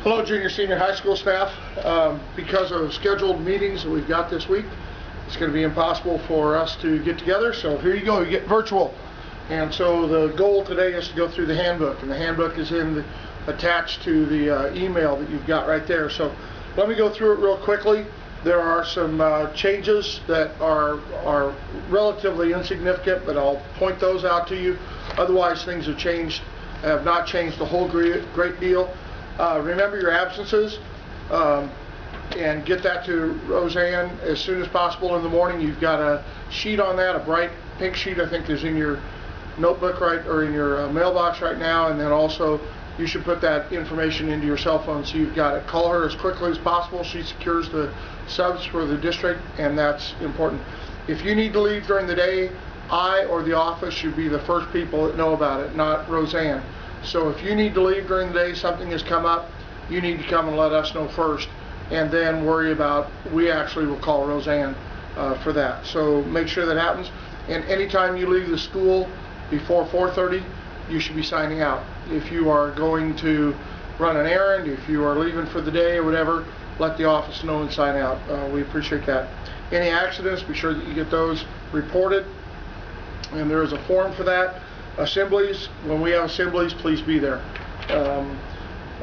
Hello, junior-senior high school staff. Because of scheduled meetings that we've got this week, it's going to be impossible for us to get together, so here you go, you get virtual. And so the goal today is to go through the handbook, and the handbook is attached to the email that you've got right there. So let me go through it real quickly. There are some changes that are relatively insignificant, but I'll point those out to you. Otherwise, things have not changed a whole great deal. Remember your absences and get that to Roseanne as soon as possible in the morning. You've got a sheet on that, a bright pink sheet, I think is in your notebook or in your mailbox right now, and then also you should put that information into your cell phone so you've got it. Call her as quickly as possible. She secures the subs for the district, and that's important. If you need to leave during the day, I or the office should be the first people that know about it, not Roseanne. So if you need to leave during the day, something has come up, you need to come and let us know first, and then worry about, we actually will call Roseanne for that. So make sure that happens. And anytime you leave the school before 4:30, you should be signing out. If you are going to run an errand, if you are leaving for the day or whatever, let the office know and sign out. We appreciate that. Any accidents, be sure that you get those reported, and there is a form for that. Assemblies, when we have assemblies, please be there.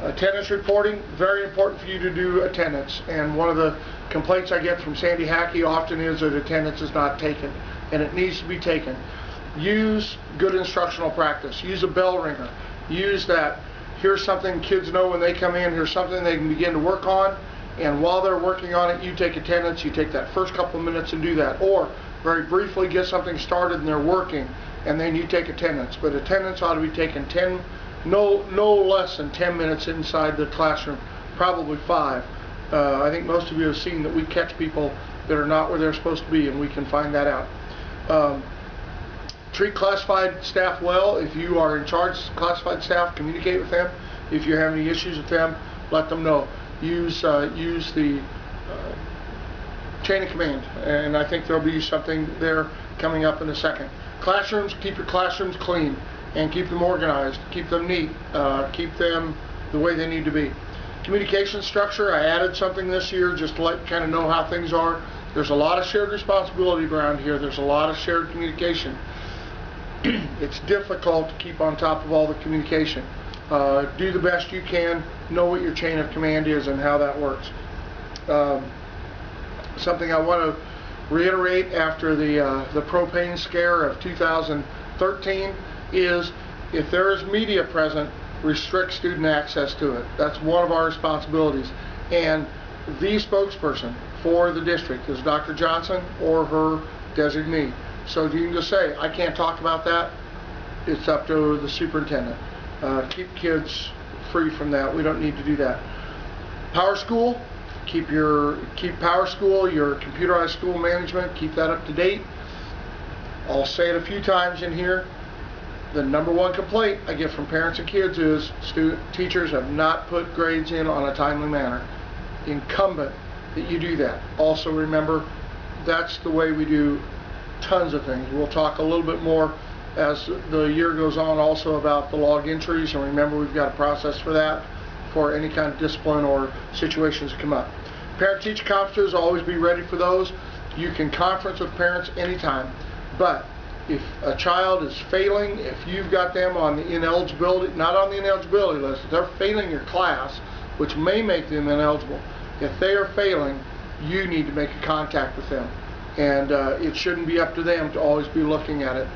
Attendance reporting, very important for you to do attendance, and one of the complaints I get from Sandy Hackey often is that attendance is not taken, and it needs to be taken. Use good instructional practice. Use a bell ringer. Use that, here's something kids know when they come in, here's something they can begin to work on, and while they're working on it, you take attendance. You take that first couple of minutes and do that, or very briefly get something started and they're working, and then you take attendance. But attendance ought to be taken no less than 10 minutes inside the classroom, probably 5. I think most of you have seen that we catch people that are not where they're supposed to be, and we can find that out. Treat classified staff well. If you are in charge of classified staff, communicate with them. If you have any issues with them, let them know. Use the chain of command, and I think there'll be something there coming up in a second. Classrooms, keep your classrooms clean and keep them organized, keep them neat, keep them the way they need to be. Communication structure, I added something this year just to let kind of know how things are. There's a lot of shared responsibility around here. There's a lot of shared communication. It's difficult to keep on top of all the communication. Do the best you can, know what your chain of command is and how that works. Something I want to reiterate after the propane scare of 2013 is, if there is media present, restrict student access to it. That's one of our responsibilities. And the spokesperson for the district is Dr. Johnson or her designee. So you can just say, I can't talk about that. It's up to the superintendent. Keep kids free from that. We don't need to do that. Power School, keep Power School, your computerized school management, keep that up to date. I'll say it a few times in here. The #1 complaint I get from parents and kids is teachers have not put grades in on a timely manner. Incumbent that you do that. Also remember, that's the way we do tons of things. We'll talk a little bit more as the year goes on also about the log entries, and remember we've got a process for that for any kind of discipline or situations that come up. Parent-teacher conferences, always be ready for those. You can conference with parents anytime, but if a child is failing, if you've got them on the ineligibility, not on the ineligibility list, if they're failing your class, which may make them ineligible, if they are failing, you need to make a contact with them. And it shouldn't be up to them to always be looking at it.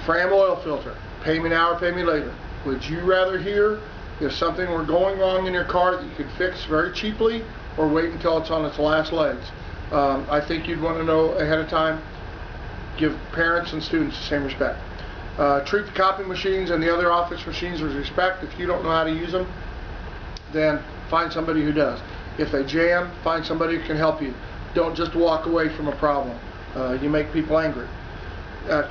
Fram oil filter, pay me now or pay me later. Would you rather hear if something were going wrong in your car that you could fix very cheaply, or wait until it's on its last legs? I think you'd want to know ahead of time. Give parents and students the same respect. Treat the copy machines and the other office machines with respect. If you don't know how to use them, then find somebody who does. If they jam, find somebody who can help you. Don't just walk away from a problem. You make people angry.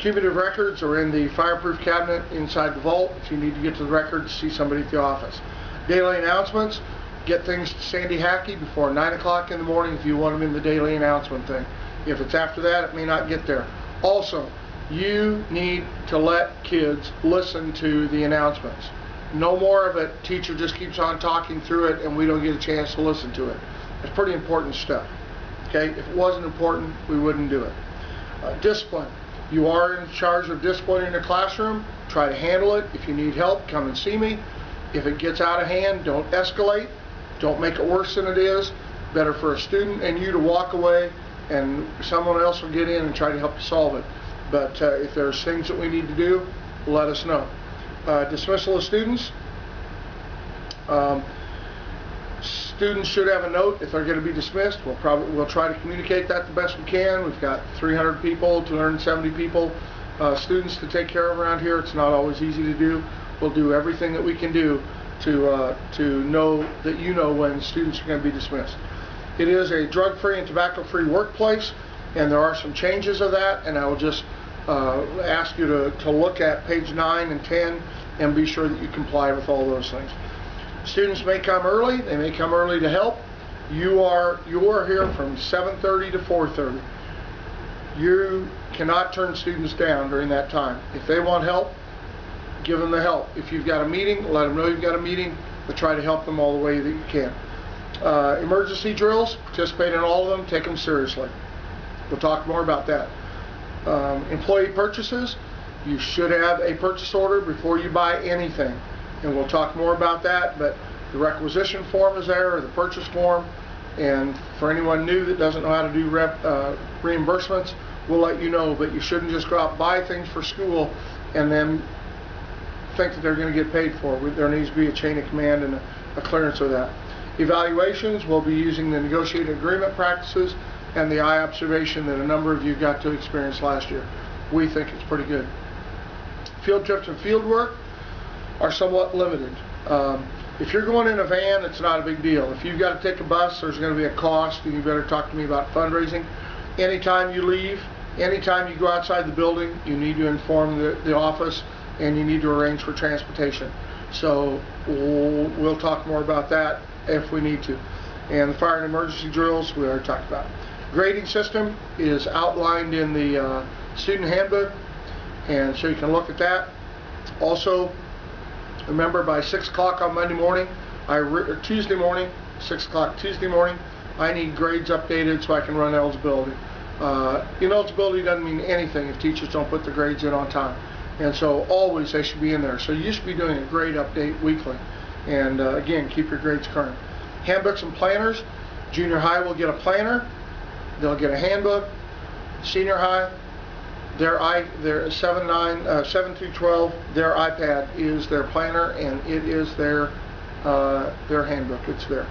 Cumulative records are in the fireproof cabinet inside the vault. If you need to get to the records, see somebody at the office. Daily announcements, get things to Sandy Hackey before 9 o'clock in the morning if you want them in the daily announcement thing. If it's after that, it may not get there. Also, you need to let kids listen to the announcements. No more of it, teacher just keeps on talking through it and we don't get a chance to listen to it. It's pretty important stuff. Okay, if it wasn't important, we wouldn't do it. Discipline. You are in charge of discipline in your classroom. Try to handle it. If you need help, come and see me. If it gets out of hand, don't escalate. Don't make it worse than it is. Better for a student and you to walk away, and someone else will get in and try to help you solve it. But if there's things that we need to do, let us know. Dismissal of students. Students should have a note if they're going to be dismissed. We'll try to communicate that the best we can. We've got 300 people, 270 people, students to take care of around here. It's not always easy to do. We'll do everything that we can do to know that you know when students are going to be dismissed. It is a drug-free and tobacco-free workplace, and there are some changes of that, and I will just ask you to look at page 9 and 10 and be sure that you comply with all those things. Students may come early. They may come early to help. You are here from 7:30 to 4:30. You cannot turn students down during that time. If they want help, give them the help. If you've got a meeting, let them know you've got a meeting, but try to help them all the way that you can. Emergency drills, participate in all of them, take them seriously. We'll talk more about that. Employee purchases, you should have a purchase order before you buy anything. And we'll talk more about that, but the requisition form is there, or the purchase form, and for anyone new that doesn't know how to do reimbursements, we'll let you know, but you shouldn't just go out and buy things for school and then think that they're going to get paid for. There needs to be a chain of command and a clearance of that. Evaluations, we'll be using the negotiated agreement practices and the eye observation that a number of you got to experience last year. We think it's pretty good. Field trips and field work are somewhat limited. If you're going in a van, it's not a big deal. If you've got to take a bus, there's going to be a cost, and you better talk to me about fundraising. Anytime you leave, anytime you go outside the building, you need to inform the office, and you need to arrange for transportation. So we'll talk more about that if we need to. And the fire and emergency drills we already talked about. Grading system is outlined in the student handbook, and so you can look at that. Also, remember, by 6 o'clock on Monday morning, or Tuesday morning, 6 o'clock Tuesday morning, I need grades updated so I can run eligibility. Ineligibility doesn't mean anything if teachers don't put the grades in on time. And so always they should be in there. So you should be doing a grade update weekly. And again, keep your grades current. Handbooks and planners. Junior high will get a planner. They'll get a handbook. Senior high, their 7 through 12, their iPad is their planner, and it is their handbook. It's there.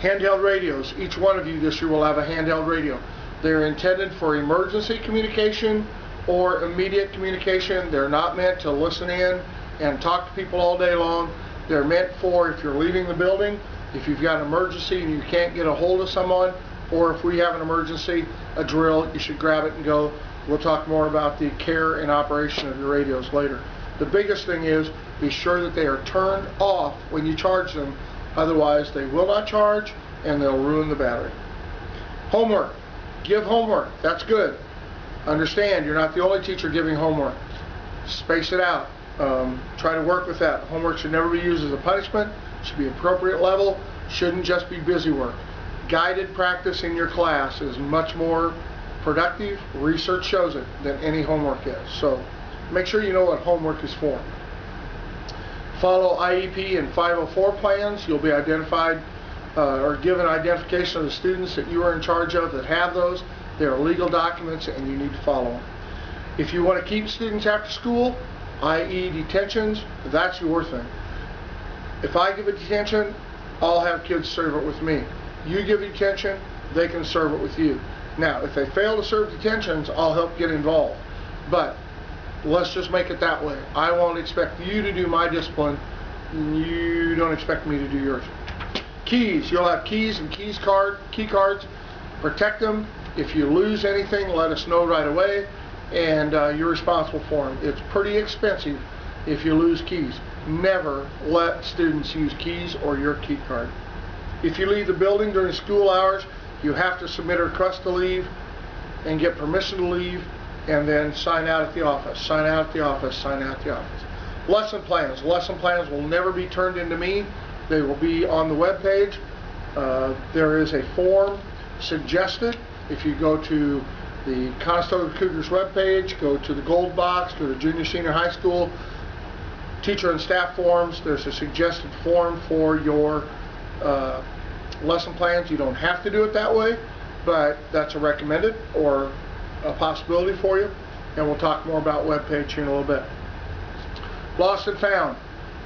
Handheld radios. Each one of you this year will have a handheld radio. They're intended for emergency communication or immediate communication. They're not meant to listen in and talk to people all day long. They're meant for if you're leaving the building, if you've got an emergency and you can't get a hold of someone, or if we have an emergency, a drill, you should grab it and go. We'll talk more about the care and operation of your radios later. The biggest thing is be sure that they are turned off when you charge them. Otherwise, they will not charge and they'll ruin the battery. Homework. Give homework. That's good. Understand, you're not the only teacher giving homework. Space it out. Try to work with that. Homework should never be used as a punishment. It should be appropriate level. Shouldn't just be busy work. Guided practice in your class is much more productive. Research shows it than any homework is. So make sure you know what homework is for. Follow IEP and 504 plans. You'll be identified or given identification of the students that you are in charge of that have those. They are legal documents and you need to follow them. If you want to keep students after school, i.e. detentions, that's your thing. If I give a detention, I'll have kids serve it with me. You give a detention, they can serve it with you. Now, if they fail to serve detentions, I'll help get involved. But let's just make it that way. I won't expect you to do my discipline. You don't expect me to do yours. Keys. You'll have keys and key cards. Protect them. If you lose anything, let us know right away, and you're responsible for them. It's pretty expensive if you lose keys. Never let students use keys or your key card. If you leave the building during school hours, you have to submit a request to leave and get permission to leave, and then sign out at the office. Sign out at the office. Sign out at the office. Lesson plans. Lesson plans will never be turned into me. They will be on the web page. There is a form suggested. If you go to the Conestoga Cougars webpage, go to the gold box, go to Junior-Senior High School, teacher and staff forms, there's a suggested form for your lesson plans. You don't have to do it that way, but that's a recommended or a possibility for you, and we'll talk more about webpage here in a little bit. Lost and found.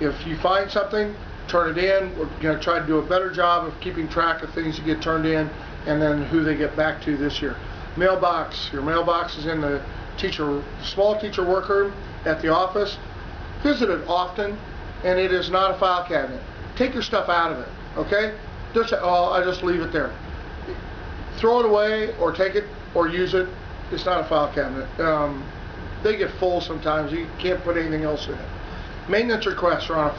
If you find something, turn it in. We're going to try to do a better job of keeping track of things that get turned in and then who they get back to this year. Mailbox. Your mailbox is in the small teacher workroom at the office. Visit it often, and it is not a file cabinet. Take your stuff out of it, okay? Just say, oh, I just leave it there. Throw it away or take it or use it. It's not a file cabinet. They get full sometimes. You can't put anything else in it. Maintenance requests are on a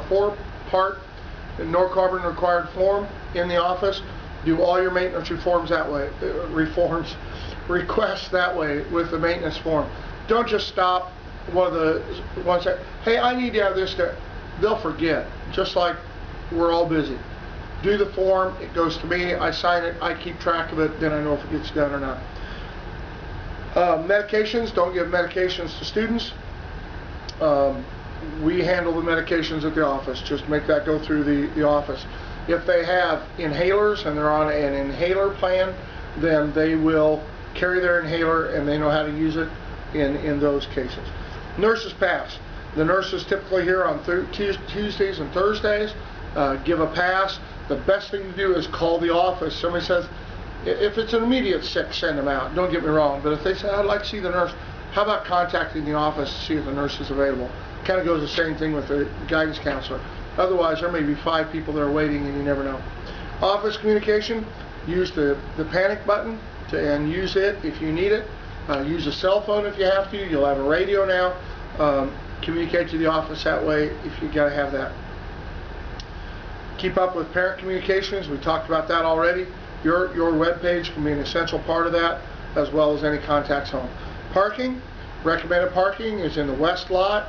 four-part no carbon required form in the office. Do all your maintenance requests that way with the maintenance form. Don't just stop one of the ones that, hey, I need to have this. They'll forget, just like we're all busy. Do the form, it goes to me, I sign it, I keep track of it, then I know if it gets done or not. Medications, don't give medications to students. We handle the medications at the office. Just make that go through the office. If they have inhalers and they're on an inhaler plan, then they will carry their inhaler and they know how to use it in those cases. Nurses pass. The nurses typically here on Tuesdays and Thursdays give a pass. The best thing to do is call the office. Somebody says, if it's an immediate sick, send them out. Don't get me wrong. But if they say, I'd like to see the nurse, how about contacting the office to see if the nurse is available? Kind of goes the same thing with the guidance counselor. Otherwise, there may be 5 people there waiting and you never know. Office communication, use the panic button and use it if you need it. Use a cell phone if you have to. You'll have a radio now. Communicate to the office that way if you got to have that. Keep up with parent communications. We talked about that already. Your web page can be an essential part of that, as well as any contacts home. Parking, recommended parking is in the west lot.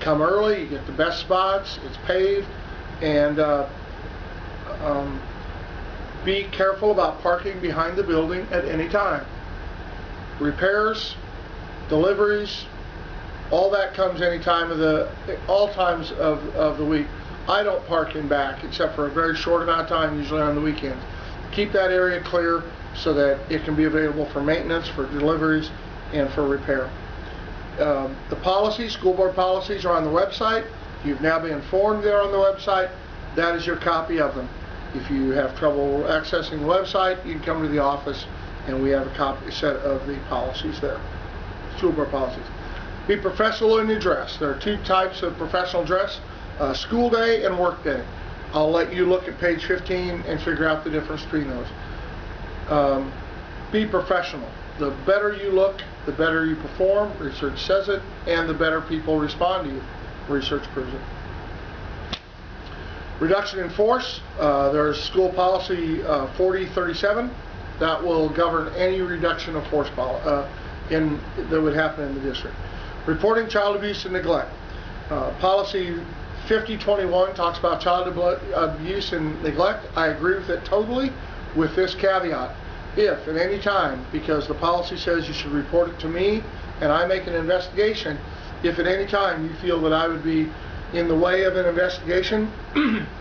Come early, you get the best spots, it's paved, and be careful about parking behind the building at any time. Repairs, deliveries, all that comes any time of all times of the week. I don't park in back except for a very short amount of time, usually on the weekends. Keep that area clear so that it can be available for maintenance, for deliveries, and for repair. The policies, school board policies, are on the website. You've now been informed they're on the website. That is your copy of them. If you have trouble accessing the website, you can come to the office and we have a set of the policies there. School board policies. Be professional in your dress. There are 2 types of professional dress, school day and work day. I'll let you look at page 15 and figure out the difference between those. Be professional. The better you look, the better you perform. Research says it, and the better people respond to you. Research proves it. Reduction in force. There's school policy 4037 that will govern any reduction of force that would happen in the district. Reporting child abuse and neglect. Policy 5021 talks about child abuse and neglect. I agree with it totally, with this caveat. If at any time, because the policy says you should report it to me and I make an investigation, if at any time you feel that I would be in the way of an investigation,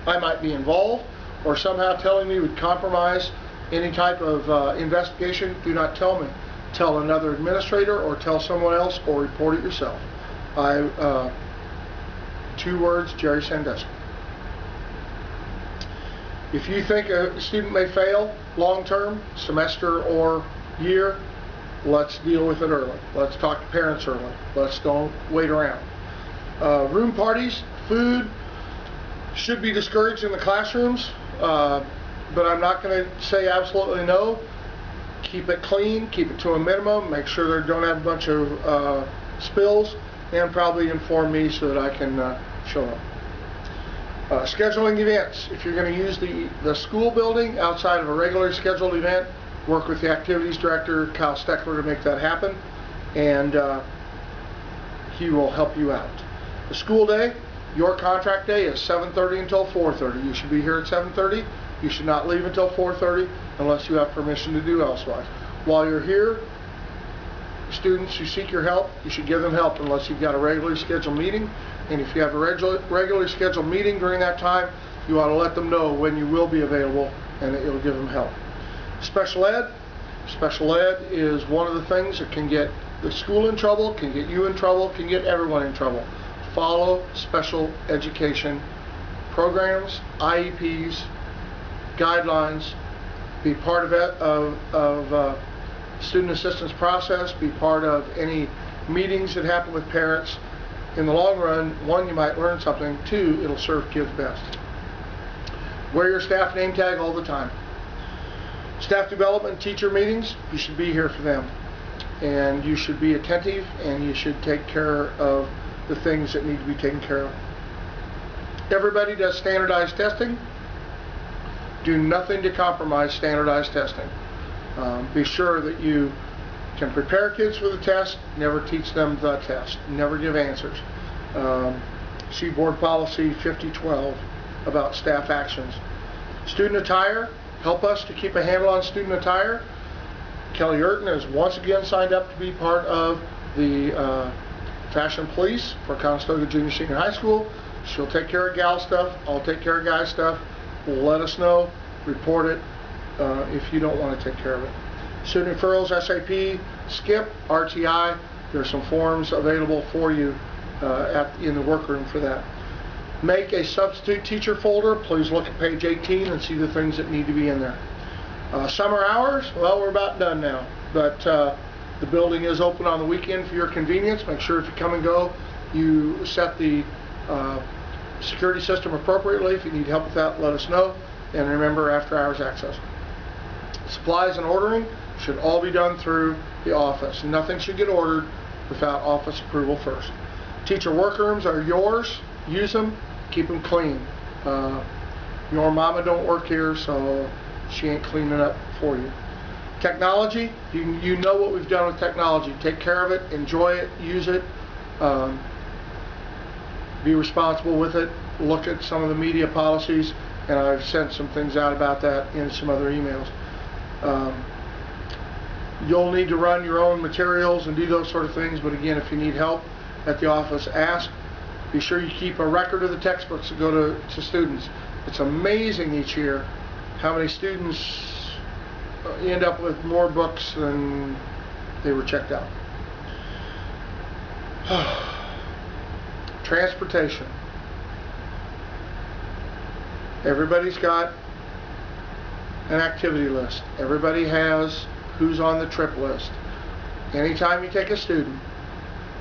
I might be involved, or somehow telling me would compromise any type of investigation, do not tell me. Tell another administrator or tell someone else or report it yourself. 2 words, Jerry Sandusky. If you think a student may fail long-term, semester or year, let's deal with it early. Let's talk to parents early. Let's don't wait around. Room parties, food should be discouraged in the classrooms, but I'm not going to say absolutely no. Keep it clean, keep it to a minimum, make sure they don't have a bunch of spills, and probably inform me so that I can show them. Scheduling events. If you're going to use the school building outside of a regularly scheduled event, work with the activities director, Kyle Steckler, to make that happen, and he will help you out. The school day, your contract day is 7:30 until 4:30. You should be here at 7:30. You should not leave until 4:30 unless you have permission to do elsewise. While you're here, students who seek your help, you should give them help unless you've got a regularly scheduled meeting. And if you have a regularly scheduled meeting during that time, you ought to let them know when you will be available and that you'll give them help. Special ed. Special ed is one of the things that can get the school in trouble, can get you in trouble, can get everyone in trouble. Follow special education programs, IEPs, guidelines. Be part of it, of student assistance process. Be part of any meetings that happen with parents. In the long run, one, you might learn something. Two, it'll serve kids best. Wear your staff name tag all the time. Staff development, teacher meetings, you should be here for them. And you should be attentive, and you should take care of the things that need to be taken care of. Everybody does standardized testing. Do nothing to compromise standardized testing. Be sure that you can prepare kids for the test, never teach them the test, never give answers. See Board Policy 5012 about staff actions. Student attire, help us to keep a handle on student attire. Kelly Urton has once again signed up to be part of the Fashion Police for Conestoga Jr-Sr High School. She'll take care of gal stuff, I'll take care of guy stuff. Let us know, report it if you don't want to take care of it. Student referrals, SAP, SKIP, RTI, there's some forms available for you in the workroom for that. Make a substitute teacher folder. Please look at page 18 and see the things that need to be in there. Summer hours, well, we're about done now, but the building is open on the weekend for your convenience. Make sure if you come and go, you set the security system appropriately. If you need help with that, let us know. And remember, after hours access. Supplies and ordering should all be done through the office. Nothing should get ordered without office approval first. Teacher workrooms are yours. Use them. Keep them clean. Your mama don't work here, so she ain't cleaning up for you. Technology, you know what we've done with technology. Take care of it, enjoy it, use it, be responsible with it. Look at some of the media policies, and I've sent some things out about that in some other emails. You'll need to run your own materials and do those sort of things, but again, if you need help at the office, ask. Be sure you keep a record of the textbooks that go to students. It's amazing each year how many students end up with more books than they were checked out. Transportation. Everybody's got an activity list. Everybody has who's on the trip list. Anytime you take a student,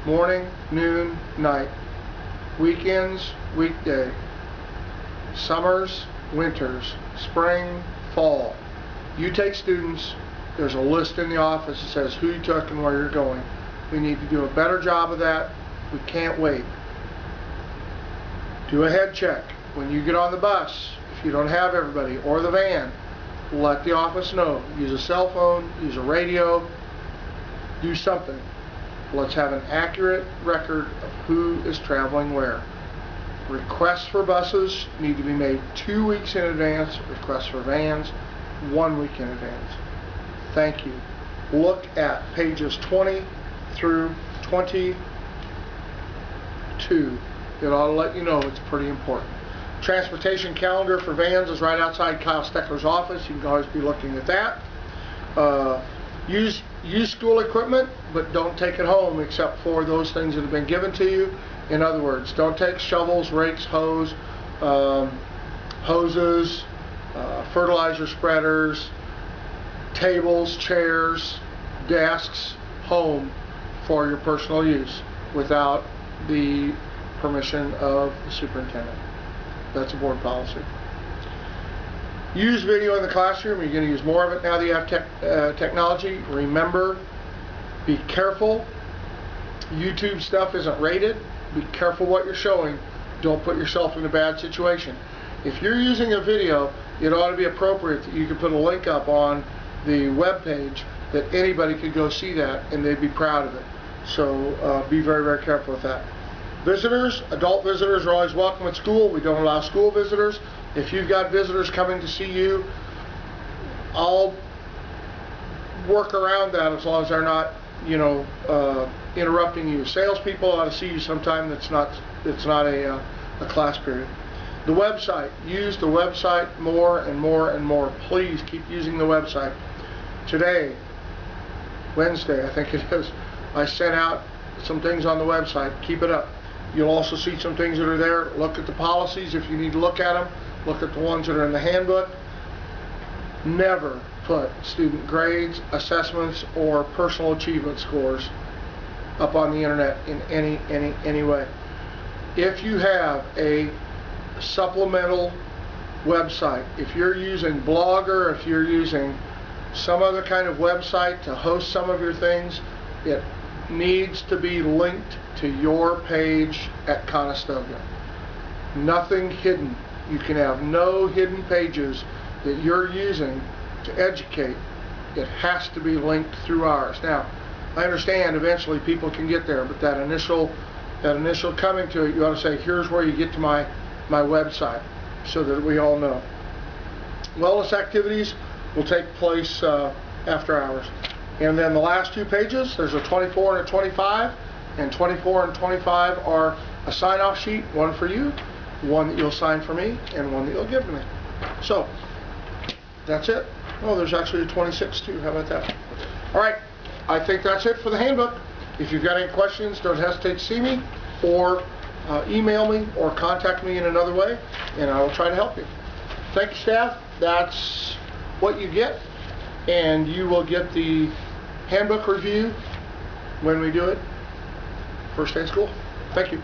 morning, noon, night, weekends, weekday, summers, winters, spring, fall, you take students, there's a list in the office that says who you took and where you're going. We need to do a better job of that. We can't wait. Do a head check. When you get on the bus, if you don't have everybody, or the van, let the office know. Use a cell phone, use a radio, do something. Let's have an accurate record of who is traveling where. Requests for buses need to be made 2 weeks in advance. Requests for vans 1 week in advance. Thank you. Look at pages 20 through 22. It ought to let you know it's pretty important. Transportation calendar for vans is right outside Kyle Steckler's office. You can always be looking at that. Use school equipment, but don't take it home except for those things that have been given to you. In other words, don't take shovels, rakes, hoses, fertilizer spreaders, tables, chairs, desks home for your personal use without the permission of the superintendent. That's a board policy. Use video in the classroom. You're going to use more of it now that you have technology. Remember, be careful. YouTube stuff isn't rated. Be careful what you're showing. Don't put yourself in a bad situation. If you're using a video, it ought to be appropriate that you can put a link up on the web page that anybody could go see that and they'd be proud of it. So be very, very careful with that. Visitors, adult visitors are always welcome at school. We don't allow school visitors. If you've got visitors coming to see you, I'll work around that as long as they're not, interrupting you. Salespeople ought to see you sometime that's not a class period. The website. Use the website more and more and more. Please keep using the website. Today, Wednesday, I think it is, I sent out some things on the website. Keep it up. You'll also see some things that are there. Look at the policies if you need to look at them. Look at the ones that are in the handbook. Never put student grades, assessments, or personal achievement scores up on the internet in any way. If you have a supplemental website, if you're using Blogger, if you're using some other kind of website to host some of your things, it needs to be linked to your page at Conestoga. Nothing hidden. You can have no hidden pages that you're using to educate. It has to be linked through ours. Now, I understand eventually people can get there, but that initial coming to it, you ought to say, here's where you get to my website, so that we all know. Wellness activities will take place after hours. And then the last two pages, there's a 24 and a 25, and 24 and 25 are a sign-off sheet, one for you, one that you'll sign for me, and one that you'll give to me. So, that's it. Oh, there's actually a 26 too. How about that? All right, I think that's it for the handbook. If you've got any questions, don't hesitate to see me, or email me, or contact me in another way, and I will try to help you. Thank you, staff. That's what you get, and you will get the handbook review when we do it first day of school. Thank you.